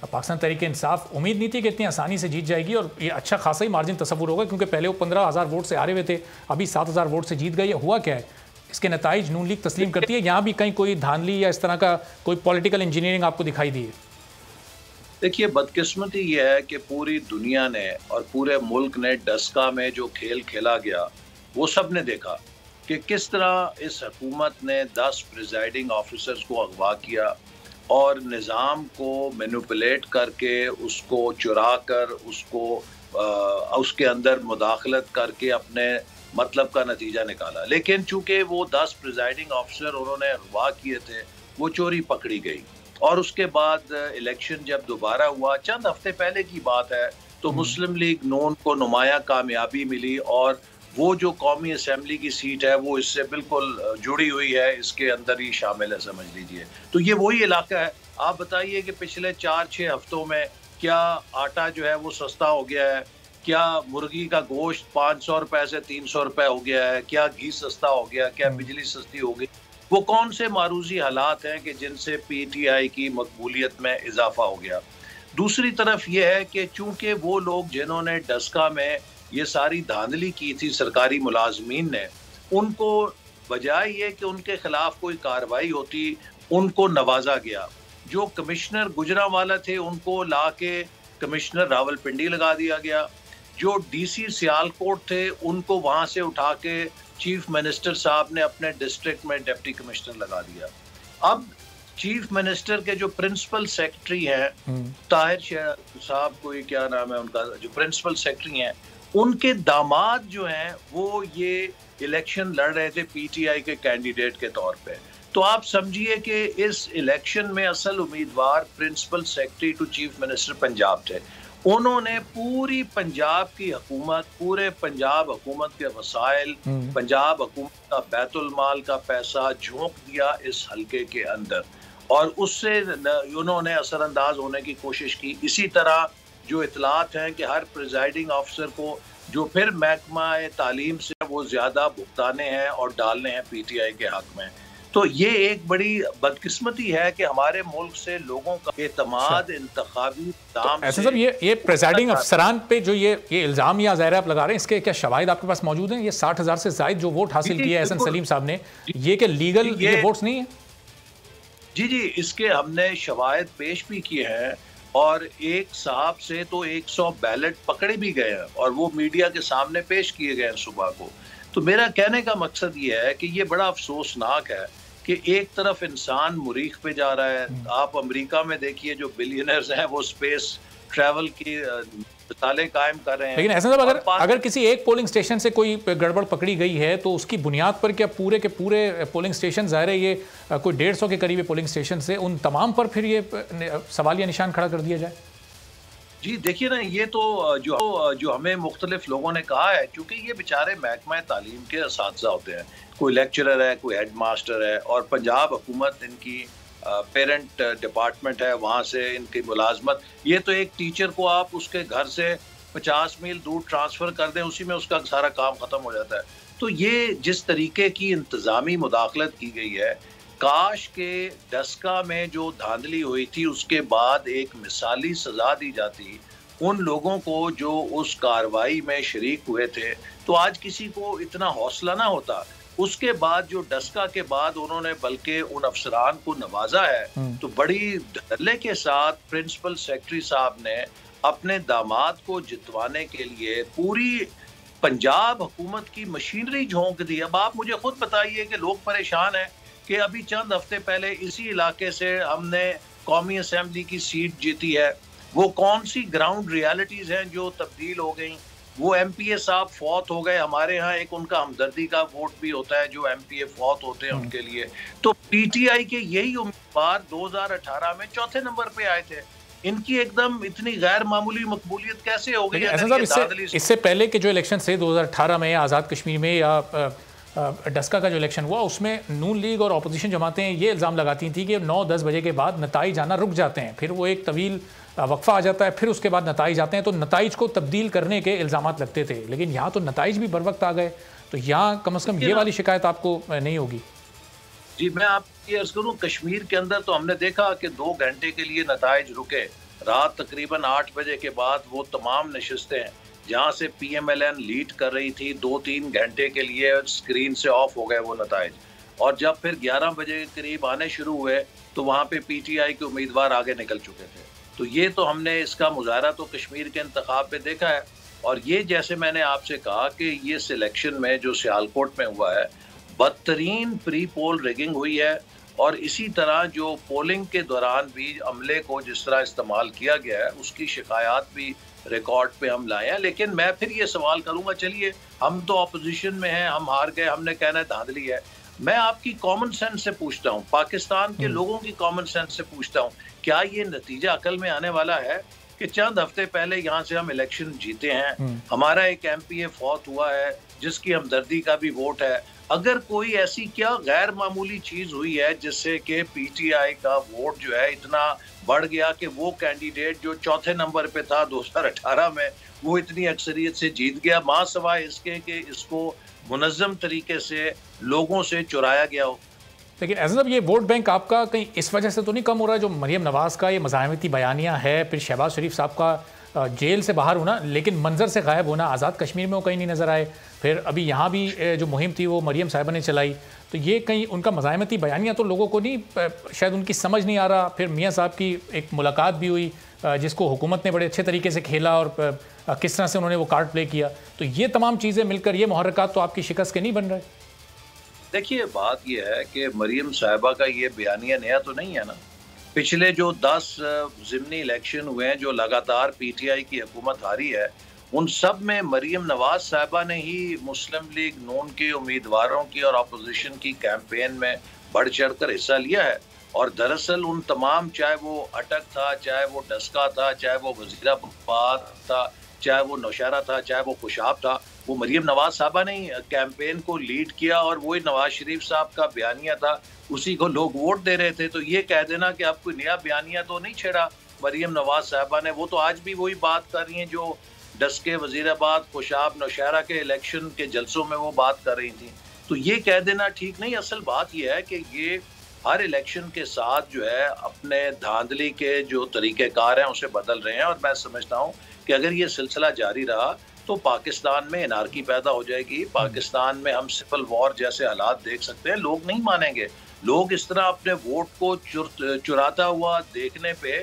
पाकिस्तान तहरीक इंसाफ उम्मीद नहीं थी कि इतनी आसानी से जीत जाएगी और ये अच्छा खासा ही मार्जिन तस्वुर होगा, क्योंकि पहले वो 15,000 वोट से हारे हुए थे, अभी 7,000 वोट से जीत गए। हुआ क्या है, इसके नताइज नून लीग तस्लीम करती है? यहाँ भी कहीं कोई धांधली या इस तरह का कोई पॉलिटिकल इंजीनियरिंग आपको दिखाई दी है? देखिए, बदकिस्मती ये है कि पूरी दुनिया ने और पूरे मुल्क ने डस्का में जो खेल खेला गया वो सब ने देखा कि किस तरह इस हुकूमत ने 10 प्रिजाइडिंग ऑफिसर्स को अगवा किया और निज़ाम को मैनिपुलेट करके उसको चुरा कर उसके अंदर मुदाखलत करके अपने मतलब का नतीजा निकाला। लेकिन चूंकि वो 10 प्रिजाइडिंग ऑफिसर उन्होंने अगवा किए थे, वो चोरी पकड़ी गई और उसके बाद इलेक्शन जब दोबारा हुआ, चंद हफ्ते पहले की बात है, तो मुस्लिम लीग नून को नुमाया कामयाबी मिली और वो जो कौमी असेंबली की सीट है वो इससे बिल्कुल जुड़ी हुई है, इसके अंदर ही शामिल है, समझ लीजिए। तो ये वही इलाका है। आप बताइए कि पिछले 4-6 हफ्तों में क्या आटा जो है वो सस्ता हो गया है? क्या मुर्गी का गोश्त 500 रुपए से 300 रुपए हो गया है? क्या घी सस्ता हो गया? क्या बिजली सस्ती हो गई? वो कौन से मारूजी हालात हैं कि जिनसे PTI की मकबूलियत में इजाफा हो गया? दूसरी तरफ ये है कि चूंकि वो लोग जिन्होंने डस्का में ये सारी धांधली की थी सरकारी मुलाजमीन ने, उनको बजाय ये कि उनके खिलाफ कोई कार्रवाई होती, उनको नवाजा गया। जो कमिश्नर गुजरांवाला थे उनको ला के कमिश्नर रावलपिंडी लगा दिया गया। जो DC सियालकोट थे उनको वहां से उठा के चीफ मिनिस्टर साहब ने अपने डिस्ट्रिक्ट में डिप्टी कमिश्नर लगा दिया। अब चीफ मिनिस्टर के जो प्रिंसिपल सेक्रेटरी हैं, ताहिर साहब, कोई क्या नाम है उनका, जो प्रिंसिपल सेक्रेटरी हैं, उनके दामाद जो हैं वो ये इलेक्शन लड़ रहे थे PTI के कैंडिडेट के तौर पे। तो आप समझिए कि इस इलेक्शन में असल उम्मीदवार principal secretary to chief minister Punjab थे। उन्होंने पूरी पंजाब की हुकूमत, पूरे पंजाब हुकूमत के वसाइल, पंजाब हुकूमत का बैतुल माल का पैसा झोंक दिया इस हल्के के अंदर और उससे उन्होंने असरअंदाज होने की कोशिश की। इसी तरह जो इतलात हैं कि हर प्रिजाइडिंग ऑफिसर को जो फिर महकमा तालीम से वो ज़्यादा भुगताने हैं और डालने हैं PTI के हक में। तो ये एक बड़ी बदकिस्मती है कि हमारे मुल्क से लोगों का एतमाद इंतखाबी दाम ऐसा सब ये प्रेजाइडिंग अफसरान पे जो ये इल्ज़ाम या ज़ाहिर आप लगा रहे हैं, इसके क्या शवाहिद आपके पास मौजूद हैं? ये 60,000 से ज़ायद जो वोट हासिल किए एहसन सलीम साहब ने, ये क्या लीगल ये वोट्स नहीं है? जी, इसके हमने शवाहिद पेश भी किए हैं और एक साहब से तो 100 बैलेट पकड़े भी गए हैं और वो मीडिया के सामने पेश किए गए हैं सुबह को। तो मेरा कहने का मकसद ये है कि ये बड़ा अफसोसनाक है कि एक तरफ इंसान मुरीख पे जा रहा है। आप अमेरिका में देखिए जो बिलियनर्स हैं वो स्पेस ट्रैवल की मिसालें कायम कर रहे हैं। लेकिन ऐसा सब अगर किसी एक पोलिंग स्टेशन से कोई गड़बड़ पकड़ी गई है तो उसकी बुनियाद पर क्या पूरे के पूरे पोलिंग स्टेशन, ज़ाहिर है ये कोई 150 के करीब पोलिंग स्टेशन से, उन तमाम पर फिर ये सवालिया निशान खड़ा कर दिया जाए? जी देखिए ना, ये तो जो हमें मुख्तलिफ लोगों ने कहा है, क्योंकि ये बेचारे महकमा तालीम के असातिज़ा होते हैं, कोई लेक्चरर है, कोई हेड मास्टर है और पंजाब हुकूमत इनकी पेरेंट डिपार्टमेंट है, वहाँ से इनकी मुलाजमत। ये तो एक टीचर को आप उसके घर से 50 मील दूर ट्रांसफ़र कर दें, उसी में उसका सारा काम ख़त्म हो जाता है। तो ये जिस तरीके की इंतज़ामी मुदाखलत की गई है, काश के डस्का में जो धांधली हुई थी उसके बाद एक मिसाली सज़ा दी जाती उन लोगों को जो उस कार्रवाई में शरीक हुए थे, तो आज किसी को इतना हौसला ना होता। उसके बाद जो डस्का के बाद उन्होंने बल्कि उन अफसरान को नवाजा है, तो बड़ी धड़ल्ले के साथ प्रिंसिपल सेक्रेटरी साहब ने अपने दामाद को जितवाने के लिए पूरी पंजाब हुकूमत की मशीनरी झोंक दी। अब आप मुझे खुद बताइए कि लोग परेशान हैं कि अभी चंद हफ्ते पहले इसी इलाके से हमने कौमी असेंबली की सीट जीती है। वो कौन सी ग्राउंड रियलिटीज़ हैं जो तब्दील हो गई? वो MPA साहब फौत हो गए, हमारे यहाँ एक उनका हमदर्दी का वोट भी होता है जो MPA फौत होते हैं उनके लिए। तो PTI के यही उम्मीदवार 2018 में चौथे नंबर पे आए थे। इनकी एकदम इतनी गैर मामूली मकबूलियत कैसे हो गई? इससे पहले के जो इलेक्शन थे 2018 में आज़ाद कश्मीर में या डस्का का जो इलेक्शन हुआ, उसमें नून लीग और अपोजिशन जमातें ये इल्ज़ाम लगाती थी कि 9-10 बजे के बाद नताइज आना रुक जाते हैं, फिर वो एक तवील वक्फा आ जाता है, फिर उसके बाद नताइज आते हैं, तो नताइज को तब्दील करने के इल्ज़ाम लगते थे। लेकिन यहाँ तो नताइज भी बर वक्त आ गए, तो यहाँ कम से कम ये वाली शिकायत आपको नहीं होगी। जी मैं आपकी अर्ज करूँ, कश्मीर के अंदर तो हमने देखा कि 2 घंटे के लिए नताइज रुके रात तकरीबन 8 बजे के बाद वो तमाम नशिस्तें जहाँ से PMLN लीड कर रही थी 2-3 घंटे के लिए स्क्रीन से ऑफ हो गए वो नताइज। और जब फिर 11 बजे के करीब आने शुरू हुए तो वहाँ पे PTI के उम्मीदवार आगे निकल चुके थे। तो ये तो हमने इसका मुजाहरा तो कश्मीर के इंतखाब पे देखा है। और ये जैसे मैंने आपसे कहा कि ये सिलेक्शन में जो सियालकोट में हुआ है, बदतरीन प्री पोल रिगिंग हुई है। और इसी तरह जो पोलिंग के दौरान भी अमले को जिस तरह इस्तेमाल किया गया है उसकी शिकायत भी रिकॉर्ड पे हम लाए हैं। लेकिन मैं फिर ये सवाल करूंगा, चलिए हम तो अपोजिशन में हैं, हम हार गए, हमने कहना है धांधली है। मैं आपकी कॉमन सेंस से पूछता हूँ, पाकिस्तान के लोगों की कॉमन सेंस से पूछता हूँ, क्या ये नतीजा अकल में आने वाला है कि चंद हफ्ते पहले यहाँ से हम इलेक्शन जीते हैं, हमारा एक MPA फौत हुआ है जिसकी हमदर्दी का भी वोट है। अगर कोई ऐसी क्या गैर मामूली चीज हुई है जिससे कि PTI का वोट जो है इतना बढ़ गया कि वो कैंडिडेट जो चौथे नंबर पे था 2018 में वो इतनी अक्सरियत से जीत गया, मां सवाए इसके कि इसको मुनज़्ज़म तरीके से लोगों से चुराया गया हो। लेकिन एज़ ये वोट बैंक आपका कहीं इस वजह से तो नहीं कम हो रहा है, जो मरियम नवाज़ का ये मज़ाहमती बयानिया है, फिर शहबाज शरीफ साहब का जेल से बाहर होना लेकिन मंजर से गायब होना, आज़ाद कश्मीर में वो कहीं नहीं नज़र आए, फिर अभी यहाँ भी जो मुहिम थी वो मरियम साहिबा ने चलाई, तो ये कहीं उनका मज़ाहमती बयानिया तो लोगों को नहीं, शायद उनकी समझ नहीं आ रहा। फिर मियाँ साहब की एक मुलाकात भी हुई जिसको हुकूमत ने बड़े अच्छे तरीके से खेला और किस तरह से उन्होंने वो कार्ड प्ले किया, तो ये तमाम चीज़ें मिलकर ये मुहर्रकात तो आपकी शिकस्त के नहीं बन रहे। देखिए बात यह है कि मरियम साहिबा का ये बयानिया नया तो नहीं है ना। पिछले जो 10 ज़िमनी इलेक्शन हुए हैं जो लगातार PTI की हुकूमत हारी है, उन सब में मरियम नवाज साहिबा ने ही मुस्लिम लीग नून के उम्मीदवारों की और अपोजिशन की कैंपेन में बढ़ चढ़ कर हिस्सा लिया है। और दरअसल उन तमाम, चाहे वो अटक था, चाहे वो डस्का था, चाहे वो वज़ीराबाद था, चाहे वो नौशहरा था, चाहे वो खुशाब था, वो मरियम नवाज साहबा ने कैंपेन को लीड किया और वही नवाज शरीफ साहब का बयानिया था, उसी को लोग वोट दे रहे थे। तो ये कह देना कि आप कोई नया बयानिया तो नहीं छेड़ा मरियम नवाज साहबा ने, वो तो आज भी वही बात कर रही हैं जो डस्के, वज़ीराबाद, खुशाब, नौशहरा के इलेक्शन के जलसों में वो बात कर रही थी। तो ये कह देना ठीक नहीं। असल बात यह है कि ये हर इलेक्शन के साथ जो है अपने धांधली के जो तरीक़ेकार हैं उसे बदल रहे हैं। और मैं समझता हूँ कि अगर ये सिलसिला जारी रहा तो पाकिस्तान में एनार्की पैदा हो जाएगी, पाकिस्तान में हम सिविल वॉर जैसे हालात देख सकते हैं। लोग नहीं मानेंगे, लोग इस तरह अपने वोट को चुराता हुआ देखने पे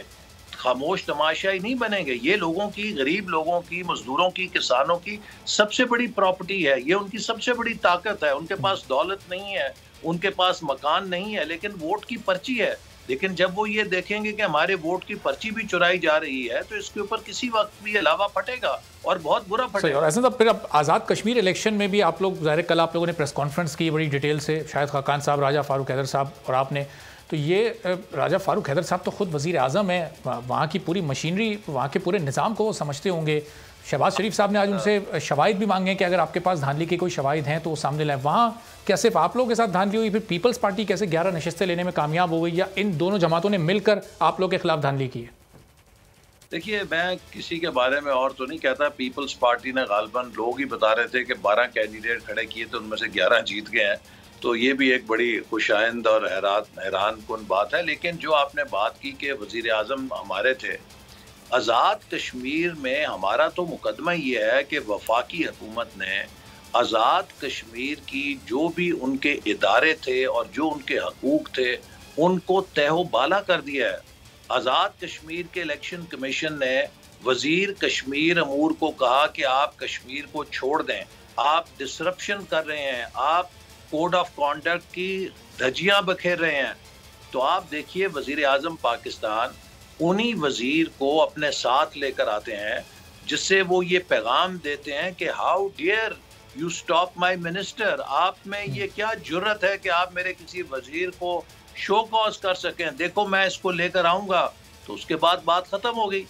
खामोश तमाशाई नहीं बनेंगे। ये लोगों की, गरीब लोगों की, मजदूरों की, किसानों की सबसे बड़ी प्रॉपर्टी है, ये उनकी सबसे बड़ी ताकत है। उनके पास दौलत नहीं है, उनके पास मकान नहीं है, लेकिन वोट की पर्ची है। लेकिन जब वो ये देखेंगे कि हमारे वोट की पर्ची भी चुराई जा रही है तो इसके ऊपर किसी वक्त भी अलावा फटेगा और बहुत बुरा फटेगा। और ऐसा फिर अब आज़ाद कश्मीर इलेक्शन में भी आप लोग, ज़ाहिर कल आप लोगों ने प्रेस कॉन्फ्रेंस की बड़ी डिटेल से, शायद खाकान साहब, राजा फारूक हैदर साहब और आपने, तो ये राजा फारूक हैदर साहब तो खुद वज़ीर आज़म है, वहाँ की पूरी मशीनरी, वहाँ के पूरे निज़ाम को वो समझते होंगे। शहबाज शरीफ साहब ने आज उनसे शवाहिद भी मांगे कि अगर आपके पास धांधली के कोई शवाहिद हैं तो वो सामने लाएं। वहाँ क्या सिर्फ आप लोगों के साथ धांधली हुई, फिर पीपल्स पार्टी कैसे 11 नशिस्तें लेने में कामयाब हो गई, या इन दोनों जमातों ने मिलकर आप लोग के खिलाफ धांधली की है? देखिए, मैं किसी के बारे में और तो नहीं कहता। पीपल्स पार्टी ने गालबन, लोग ही बता रहे थे कि 12 कैंडिडेट खड़े किए तो उनमें से 11 जीत गए हैं, तो ये भी एक बड़ी खुशाइंद और हैरान कुन बात है। लेकिन जो आपने बात की कि वज़ीर आज़म हमारे थे, आज़ाद कश्मीर में हमारा तो मुकदमा ये है कि वफाकी हुकूमत ने आज़ाद कश्मीर की जो भी उनके इदारे थे और जो उनके हकूक़ थे उनको तहवाबाला कर दिया है। आज़ाद कश्मीर के इलेक्शन कमीशन ने वज़ीर कश्मीर अमूर को कहा कि आप कश्मीर को छोड़ दें, आप डिसरप्शन कर रहे हैं, आप कोड ऑफ कॉन्डक्ट की धज्जियां बखेर रहे हैं। तो आप देखिए, वज़ीर आज़म पाकिस्तान उन्हीं वज़ीर को अपने साथ लेकर आते हैं जिससे वो ये पैगाम देते हैं कि how dare you stop my minister. आप में ये क्या जुर्रत है कि आप मेरे किसी वज़ीर को शो कॉज कर सकें, देखो मैं इसको लेकर आऊँगा। तो उसके बाद बात ख़त्म हो गई।